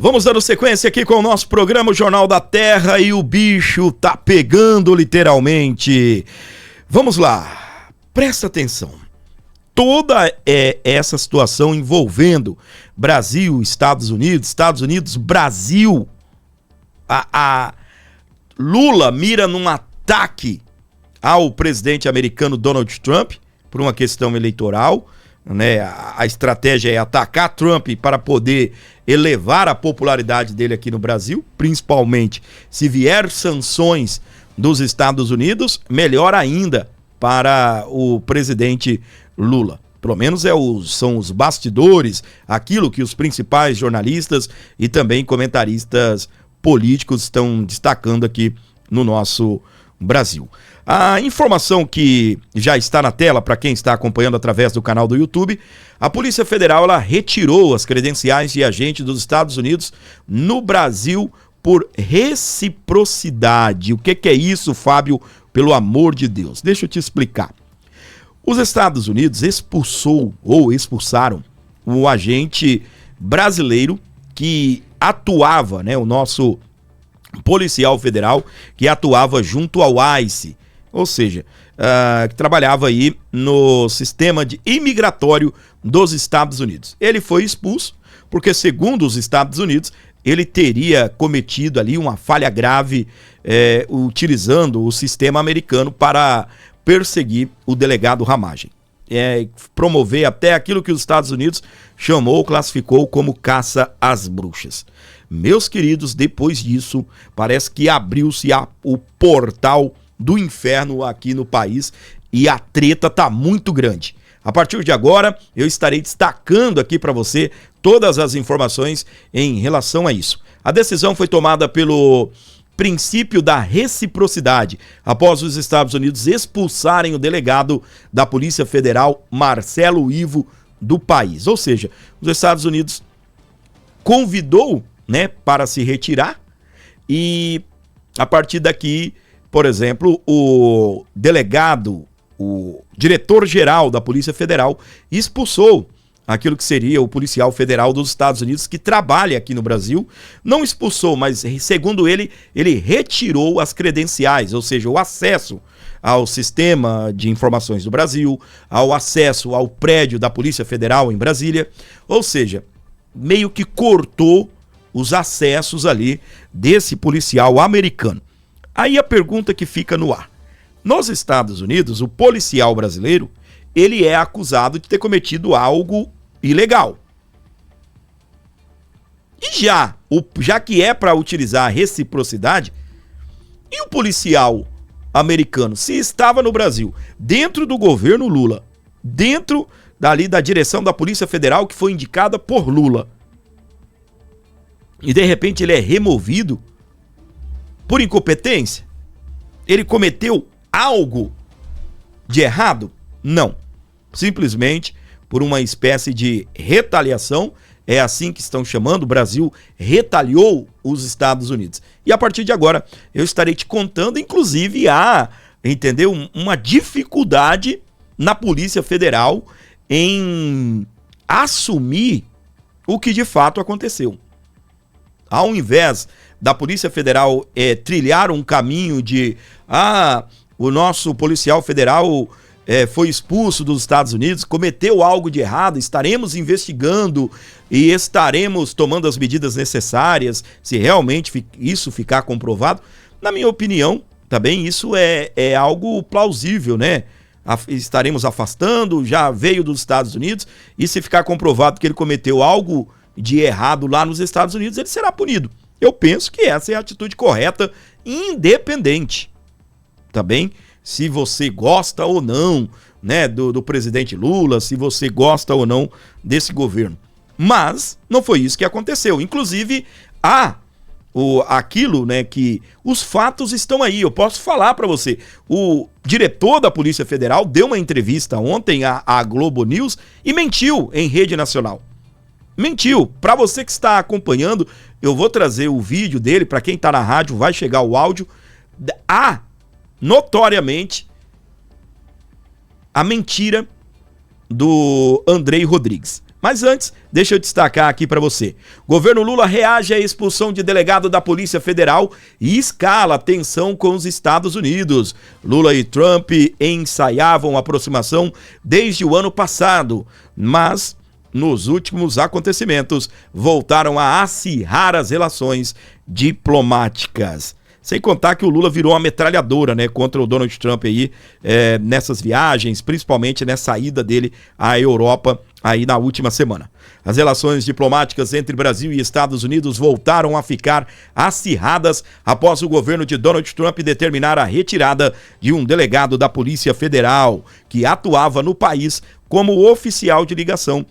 Vamos dando sequência aqui com o nosso programa, o Jornal da Terra, e o bicho tá pegando literalmente. Vamos lá, presta atenção. Toda essa situação envolvendo Brasil, Estados Unidos, Brasil, a Lula mira num ataque ao presidente americano Donald Trump por uma questão eleitoral, né? A estratégia é atacar Trump para poder elevar a popularidade dele aqui no Brasil, principalmente se vier sanções dos Estados Unidos, melhor ainda para o presidente Lula. Pelo menos são os bastidores, aquilo que os principais jornalistas e também comentaristas políticos estão destacando aqui no nosso Brasil. A informação que já está na tela para quem está acompanhando através do canal do YouTube, a Polícia Federal ela retirou as credenciais de agente dos Estados Unidos no Brasil por reciprocidade. O que é isso, Fábio? Pelo amor de Deus, deixa eu te explicar. Os Estados Unidos expulsaram o agente brasileiro que atuava, né, o nosso policial federal que atuava junto ao ICE, ou seja, que trabalhava aí no sistema imigratório dos Estados Unidos. Ele foi expulso porque, segundo os Estados Unidos, ele teria cometido ali uma falha grave utilizando o sistema americano para perseguir o delegado Ramagem. Promover até aquilo que os Estados Unidos classificou como caça às bruxas. Meus queridos, depois disso, parece que abriu-se o portal do inferno aqui no país e a treta tá muito grande. A partir de agora, eu estarei destacando aqui para você todas as informações em relação a isso. A decisão foi tomada pelo princípio da reciprocidade, após os Estados Unidos expulsarem o delegado da Polícia Federal, Marcelo Ivo, do país. Ou seja, os Estados Unidos convidou, né, para se retirar e a partir daqui, por exemplo, o delegado, o diretor-geral da Polícia Federal expulsou aquilo que seria o policial federal dos Estados Unidos que trabalha aqui no Brasil. Não expulsou, mas segundo ele retirou as credenciais, ou seja, o acesso ao sistema de informações do Brasil, ao acesso ao prédio da Polícia Federal em Brasília, ou seja, meio que cortou os acessos ali desse policial americano. Aí a pergunta que fica no ar. Nos Estados Unidos, o policial brasileiro, ele é acusado de ter cometido algo ilegal. E já que é para utilizar a reciprocidade, e o policial americano, se estava no Brasil, dentro do governo Lula, dentro dali da direção da Polícia Federal que foi indicada por Lula, e de repente ele é removido por incompetência? Ele cometeu algo de errado? Não. Simplesmente por uma espécie de retaliação, é assim que estão chamando, o Brasil retaliou os Estados Unidos. E a partir de agora eu estarei te contando, inclusive, uma dificuldade na Polícia Federal em assumir o que de fato aconteceu. Ao invés da Polícia Federal trilhar um caminho de o nosso policial federal foi expulso dos Estados Unidos, cometeu algo de errado, estaremos investigando e estaremos tomando as medidas necessárias se realmente isso ficar comprovado. Na minha opinião, também isso é algo plausível, né? Estaremos afastando, já veio dos Estados Unidos, e se ficar comprovado que ele cometeu algo de errado lá nos Estados Unidos, ele será punido. Eu penso que essa é a atitude correta, independente, tá bem? Se você gosta ou não, né, do presidente Lula, se você gosta ou não desse governo. Mas não foi isso que aconteceu. Inclusive, aquilo, né, que os fatos estão aí. Eu posso falar para você. O diretor da Polícia Federal deu uma entrevista ontem à Globo News e mentiu em rede nacional. Mentiu. Para você que está acompanhando, eu vou trazer o vídeo dele. Para quem está na rádio, vai chegar o áudio. Notoriamente, a mentira do Andrei Rodrigues. Mas antes, deixa eu destacar aqui para você. Governo Lula reage à expulsão de delegado da Polícia Federal e escala a tensão com os Estados Unidos. Lula e Trump ensaiavam aproximação desde o ano passado, mas nos últimos acontecimentos voltaram a acirrar as relações diplomáticas. Sem contar que o Lula virou uma metralhadora, né, contra o Donald Trump aí, nessas viagens, principalmente nessa ida dele à Europa aí na última semana. As relações diplomáticas entre Brasil e Estados Unidos voltaram a ficar acirradas após o governo de Donald Trump determinar a retirada de um delegado da Polícia Federal, que atuava no país como oficial de ligação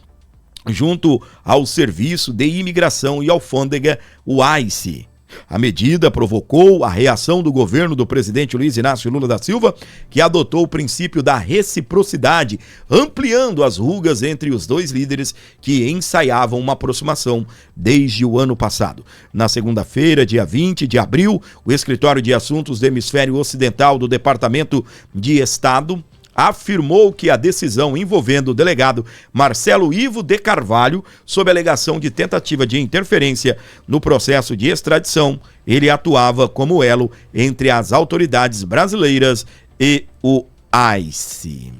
junto ao Serviço de Imigração e Alfândega, o ICE. A medida provocou a reação do governo do presidente Luiz Inácio Lula da Silva, que adotou o princípio da reciprocidade, ampliando as rugas entre os dois líderes que ensaiavam uma aproximação desde o ano passado. Na segunda-feira, dia 20 de abril, o Escritório de Assuntos do Hemisfério Ocidental do Departamento de Estado afirmou que a decisão envolvendo o delegado Marcelo Ivo de Carvalho, sob alegação de tentativa de interferência no processo de extradição, ele atuava como elo entre as autoridades brasileiras e o ICE.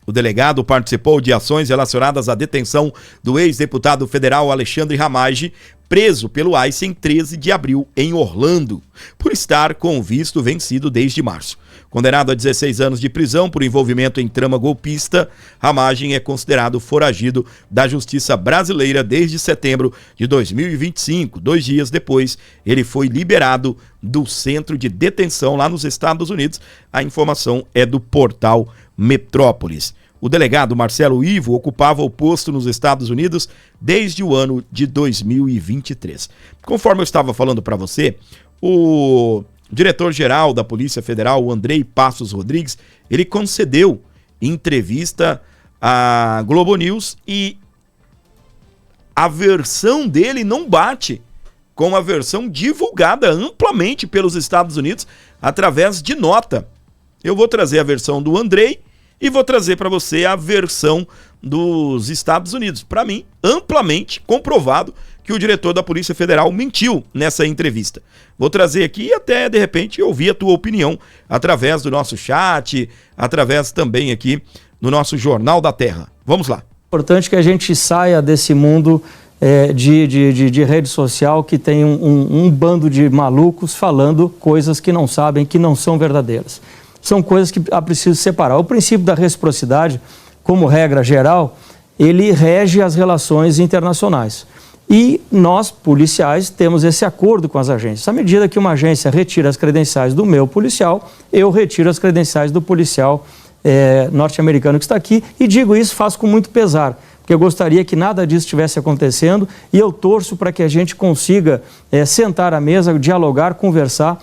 O delegado participou de ações relacionadas à detenção do ex-deputado federal Alexandre Ramage, preso pelo ICE em 13 de abril em Orlando, por estar com o visto vencido desde março. Condenado a 16 anos de prisão por envolvimento em trama golpista, Ramage é considerado foragido da justiça brasileira desde setembro de 2025. 2 dias depois, ele foi liberado do centro de detenção lá nos Estados Unidos. A informação é do portal Metrópolis. O delegado Marcelo Ivo ocupava o posto nos Estados Unidos desde o ano de 2023. Conforme eu estava falando para você, o diretor-geral da Polícia Federal, o Andrei Passos Rodrigues, ele concedeu entrevista à Globo News e a versão dele não bate com a versão divulgada amplamente pelos Estados Unidos através de nota. Eu vou trazer a versão do Andrei e vou trazer para você a versão dos Estados Unidos. Para mim, amplamente comprovado que o diretor da Polícia Federal mentiu nessa entrevista. Vou trazer aqui e até, de repente, ouvir a tua opinião através do nosso chat, através também aqui no nosso Jornal da Terra. Vamos lá. Importante que a gente saia desse mundo de rede social que tem um bando de malucos falando coisas que não sabem, que não são verdadeiras. São coisas que é preciso separar. O princípio da reciprocidade, como regra geral, ele rege as relações internacionais. E nós, policiais, temos esse acordo com as agências. À medida que uma agência retira as credenciais do meu policial, eu retiro as credenciais do policial norte-americano que está aqui. E digo isso, faço com muito pesar, porque eu gostaria que nada disso estivesse acontecendo e eu torço para que a gente consiga sentar à mesa, dialogar, conversar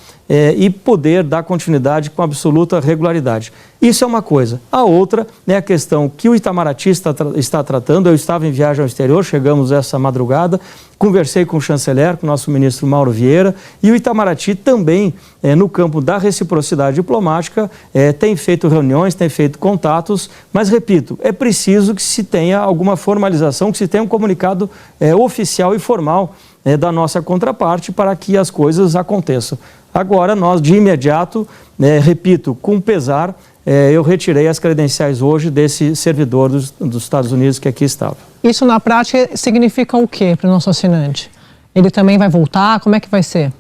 e poder dar continuidade com absoluta regularidade. Isso é uma coisa. A outra é a questão que o Itamaraty está tratando. Eu estava em viagem ao exterior, chegamos essa madrugada, conversei com o chanceler, com o nosso ministro Mauro Vieira, e o Itamaraty também, no campo da reciprocidade diplomática, tem feito reuniões, tem feito contatos, mas, repito, é preciso que se tenha alguma formalização, que se tenha um comunicado oficial e formal da nossa contraparte para que as coisas aconteçam. Agora, nós, de imediato, repito, com pesar, eu retirei as credenciais hoje desse servidor dos Estados Unidos que aqui estava. Isso, na prática, significa o quê para o nosso assinante? Ele também vai voltar? Como é que vai ser?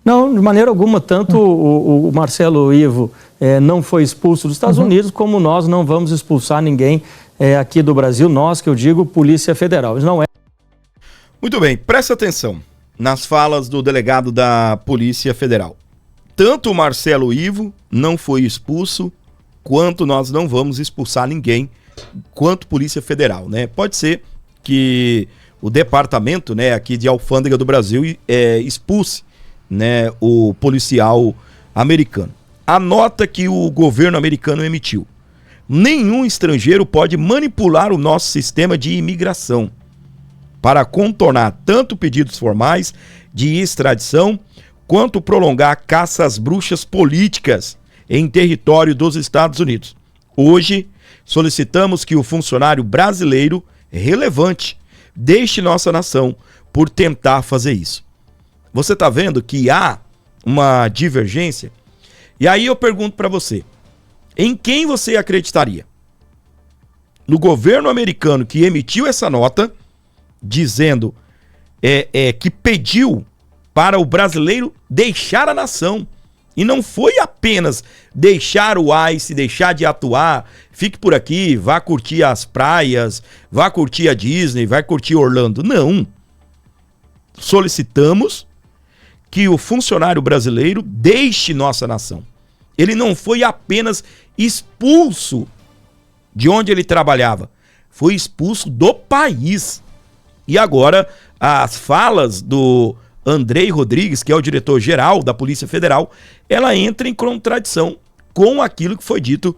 Não, de maneira alguma. Tanto o Marcelo Ivo não foi expulso dos Estados Unidos, como nós não vamos expulsar ninguém aqui do Brasil. Nós, que eu digo, Polícia Federal. Não é. Muito bem, presta atenção nas falas do delegado da Polícia Federal. Tanto o Marcelo Ivo não foi expulso, quanto nós não vamos expulsar ninguém, quanto Polícia Federal, né? Pode ser que o departamento, né, aqui de Alfândega do Brasil expulse, né, o policial americano. A nota que o governo americano emitiu: nenhum estrangeiro pode manipular o nosso sistema de imigração para contornar tanto pedidos formais de extradição, quanto prolongar caça às bruxas políticas em território dos Estados Unidos. Hoje, Solicitamos que o funcionário brasileiro relevante deixe nossa nação por tentar fazer isso. Você está vendo que há uma divergência? E aí eu pergunto para você, em quem você acreditaria? No governo americano que emitiu essa nota, dizendo que pediu para o brasileiro deixar a nação. E não foi apenas deixar o ICE, deixar de atuar, fique por aqui, vá curtir as praias, vá curtir a Disney, vai curtir Orlando. Não. Solicitamos que o funcionário brasileiro deixe nossa nação. Ele não foi apenas expulso de onde ele trabalhava, foi expulso do país. E agora as falas do Andrei Rodrigues, que é o diretor-geral da Polícia Federal, ela entra em contradição com aquilo que foi dito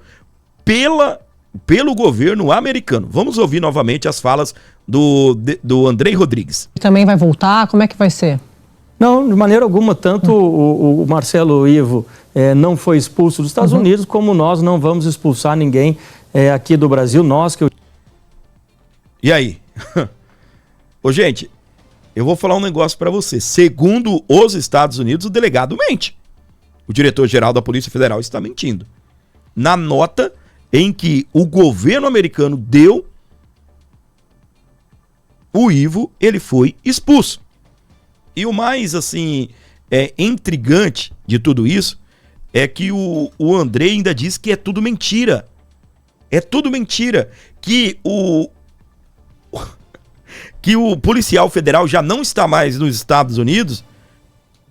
pelo governo americano. Vamos ouvir novamente as falas do Andrei Rodrigues. Também vai voltar? Como é que vai ser? Não, de maneira alguma, tanto o Marcelo Ivo não foi expulso dos Estados Unidos, como nós não vamos expulsar ninguém aqui do Brasil, E aí? Ô, gente, eu vou falar um negócio para você. Segundo os Estados Unidos, o delegado mente. O diretor-geral da Polícia Federal está mentindo. Na nota em que o governo americano deu, o Ivo, ele foi expulso. E o mais, assim, intrigante de tudo isso é que o Andrei ainda diz que é tudo mentira. É tudo mentira. Que o policial federal já não está mais nos Estados Unidos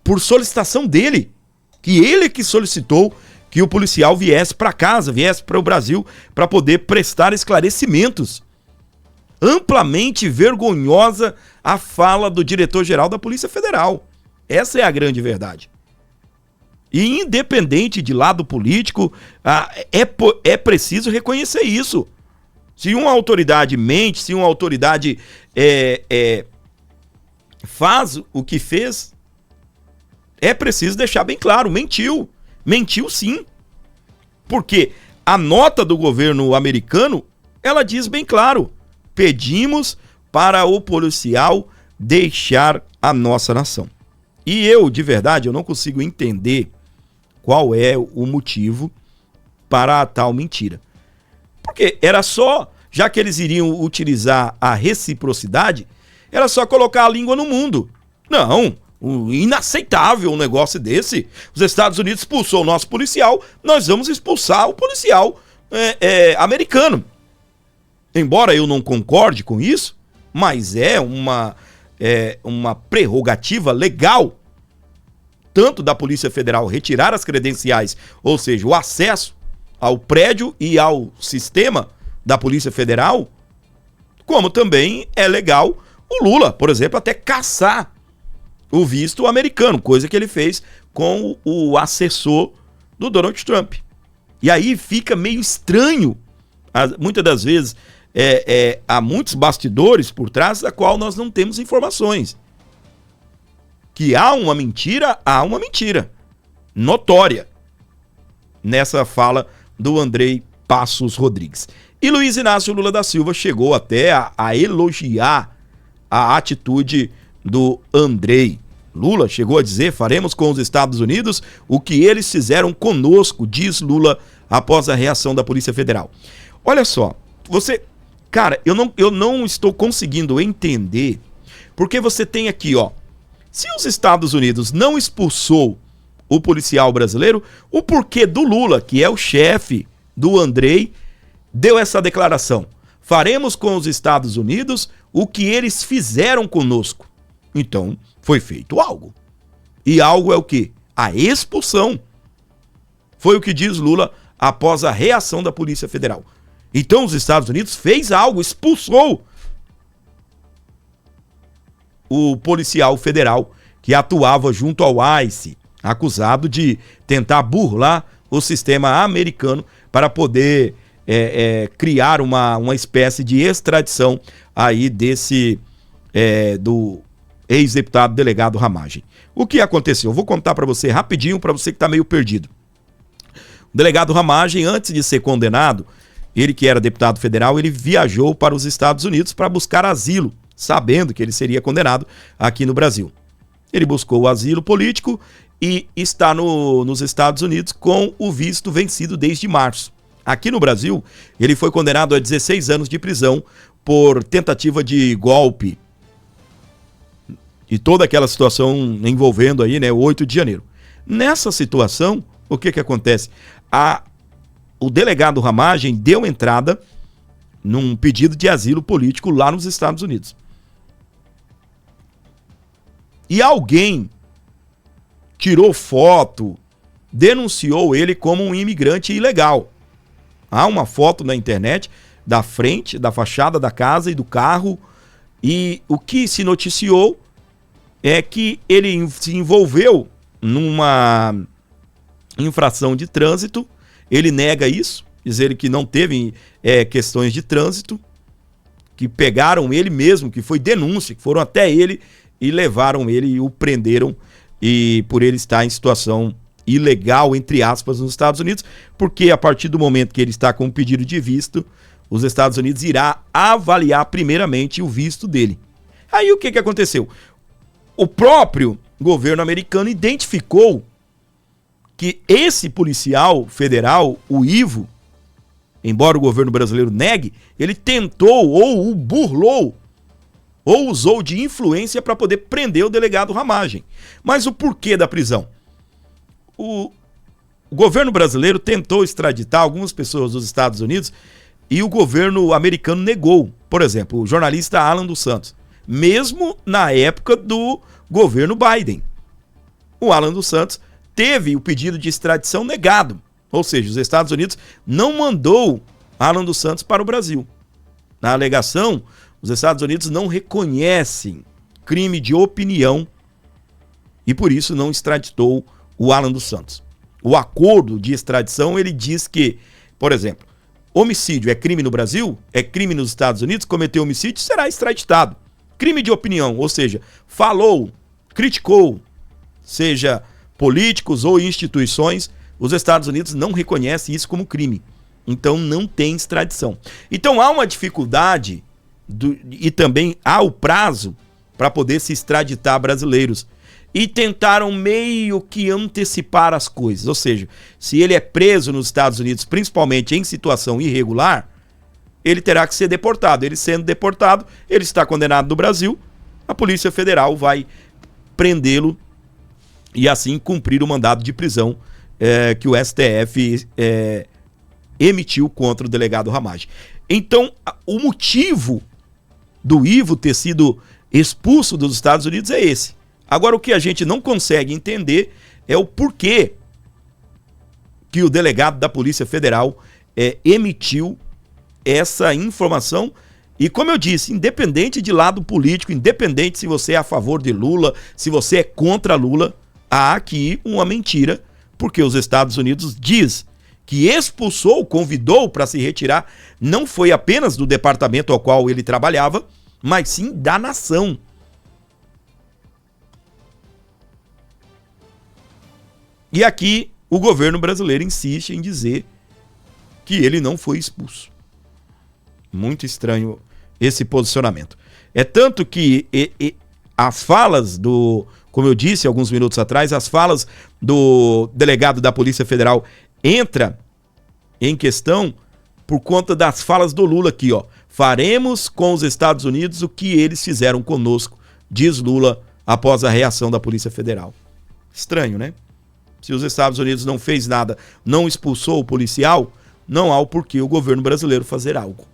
por solicitação dele. Que ele que solicitou que o policial viesse para casa, viesse para o Brasil para poder prestar esclarecimentos. Amplamente vergonhosa a fala do diretor-geral da Polícia Federal. Essa é a grande verdade. E independente de lado político, é preciso reconhecer isso. Se uma autoridade mente, se uma autoridade faz o que fez, é preciso deixar bem claro, mentiu. Mentiu sim. Porque a nota do governo americano, ela diz bem claro, pedimos para o policial deixar a nossa nação. E eu, de verdade, eu não consigo entender qual é o motivo para a tal mentira. Porque era só, já que eles iriam utilizar a reciprocidade, era só colocar a língua no mundo. Não, inaceitável um negócio desse. Os Estados Unidos expulsou o nosso policial, nós vamos expulsar o policial americano. Embora eu não concorde com isso, mas é uma prerrogativa legal, tanto da Polícia Federal retirar as credenciais, ou seja, o acesso ao prédio e ao sistema da Polícia Federal, como também é legal o Lula, por exemplo, até caçar o visto americano, coisa que ele fez com o assessor do Donald Trump. E aí fica meio estranho, muitas das vezes, há muitos bastidores por trás da qual nós não temos informações. Que há uma mentira notória nessa fala do Andrei Passos Rodrigues. E Luiz Inácio Lula da Silva chegou até a elogiar a atitude do Andrei. Lula chegou a dizer: faremos com os Estados Unidos o que eles fizeram conosco, diz Lula após a reação da Polícia Federal. Olha só, cara, eu não estou conseguindo entender, porque você tem aqui, ó, se os Estados Unidos não expulsou o policial brasileiro, o porquê do Lula, que é o chefe do Andrei, deu essa declaração: faremos com os Estados Unidos o que eles fizeram conosco. Então, foi feito algo. E algo é o quê? A expulsão. Foi o que diz Lula após a reação da Polícia Federal. Então, os Estados Unidos fez algo, expulsou o policial federal que atuava junto ao ICE, acusado de tentar burlar o sistema americano para poder criar uma espécie de extradição aí do ex-deputado delegado Ramagem. O que aconteceu? Eu vou contar para você rapidinho, para você que está meio perdido. O delegado Ramagem, antes de ser condenado, ele que era deputado federal, ele viajou para os Estados Unidos para buscar asilo, sabendo que ele seria condenado aqui no Brasil. Ele buscou o asilo político e está nos Estados Unidos com o visto vencido desde março. Aqui no Brasil, ele foi condenado a 16 anos de prisão por tentativa de golpe e toda aquela situação envolvendo aí, né, o 8 de janeiro. Nessa situação, o que acontece? O delegado Ramagem deu entrada num pedido de asilo político lá nos Estados Unidos. E alguém tirou foto, denunciou ele como um imigrante ilegal. Há uma foto na internet da frente, da fachada da casa e do carro, e o que se noticiou é que ele se envolveu numa infração de trânsito. Ele nega isso, dizer que não teve questões de trânsito, que pegaram ele mesmo, que foi denúncia, que foram até ele e levaram ele e o prenderam, e por ele estar em situação ilegal, entre aspas, nos Estados Unidos, porque a partir do momento que ele está com um pedido de visto, os Estados Unidos irá avaliar primeiramente o visto dele. Aí o que aconteceu? O próprio governo americano identificou que esse policial federal, o Ivo, embora o governo brasileiro negue, ele tentou ou o burlou ou usou de influência para poder prender o delegado Ramagem. Mas o porquê da prisão? O governo brasileiro tentou extraditar algumas pessoas dos Estados Unidos e o governo americano negou. Por exemplo, o jornalista Alan dos Santos, mesmo na época do governo Biden. O Alan dos Santos teve o pedido de extradição negado, ou seja, os Estados Unidos não mandou Alan dos Santos para o Brasil. Na alegação, os Estados Unidos não reconhecem crime de opinião e por isso não extraditou o Alan dos Santos. O acordo de extradição, ele diz que, por exemplo, homicídio é crime no Brasil, é crime nos Estados Unidos, cometeu homicídio, será extraditado. Crime de opinião, ou seja, falou, criticou, seja políticos ou instituições, os Estados Unidos não reconhecem isso como crime. Então não tem extradição. Então há uma dificuldade e também há o prazo para poder se extraditar brasileiros. E tentaram meio que antecipar as coisas. Ou seja, se ele é preso nos Estados Unidos, principalmente em situação irregular, ele terá que ser deportado. Ele sendo deportado, ele está condenado no Brasil, a Polícia Federal vai prendê-lo e assim cumprir o mandado de prisão que o STF emitiu contra o delegado Ramagem. Então, o motivo do Ivo ter sido expulso dos Estados Unidos é esse. Agora, o que a gente não consegue entender é o porquê que o delegado da Polícia Federal emitiu essa informação. E como eu disse, independente de lado político, independente se você é a favor de Lula, se você é contra Lula, há aqui uma mentira, porque os Estados Unidos diz que expulsou, convidou para se retirar, não foi apenas do departamento ao qual ele trabalhava, mas sim da nação. E aqui o governo brasileiro insiste em dizer que ele não foi expulso. Muito estranho esse posicionamento. É tanto que as falas como eu disse alguns minutos atrás, as falas do delegado da Polícia Federal entra em questão por conta das falas do Lula aqui, ó. Faremos com os Estados Unidos o que eles fizeram conosco, diz Lula após a reação da Polícia Federal. Estranho, né? Se os Estados Unidos não fez nada, não expulsou o policial, não há o porquê o governo brasileiro fazer algo.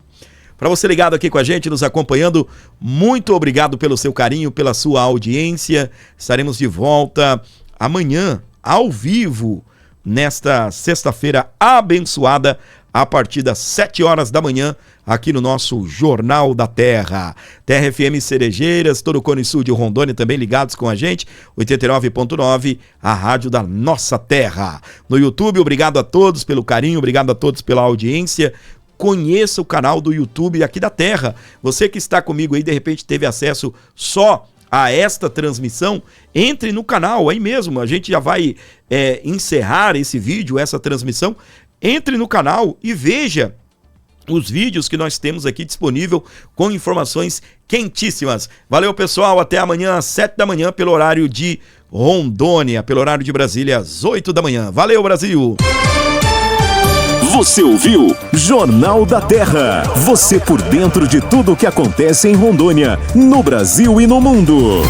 Para você ligado aqui com a gente, nos acompanhando, muito obrigado pelo seu carinho, pela sua audiência. Estaremos de volta amanhã, ao vivo, nesta sexta-feira abençoada, a partir das 7 horas da manhã, aqui no nosso Jornal da Terra. Terra FM Cerejeiras, todo o Cone Sul de Rondônia também ligados com a gente, 89.9, a rádio da nossa terra. No YouTube, obrigado a todos pelo carinho, obrigado a todos pela audiência. Conheça o canal do YouTube aqui da Terra. Você que está comigo aí, de repente teve acesso só a esta transmissão, entre no canal aí mesmo, a gente já vai encerrar esse vídeo, essa transmissão. Entre no canal e veja os vídeos que nós temos aqui disponível com informações quentíssimas. Valeu, pessoal, até amanhã às 7 da manhã pelo horário de Rondônia, pelo horário de Brasília às 8 da manhã. Valeu, Brasil! Você ouviu Jornal da Terra. Você por dentro de tudo o que acontece em Rondônia, no Brasil e no mundo.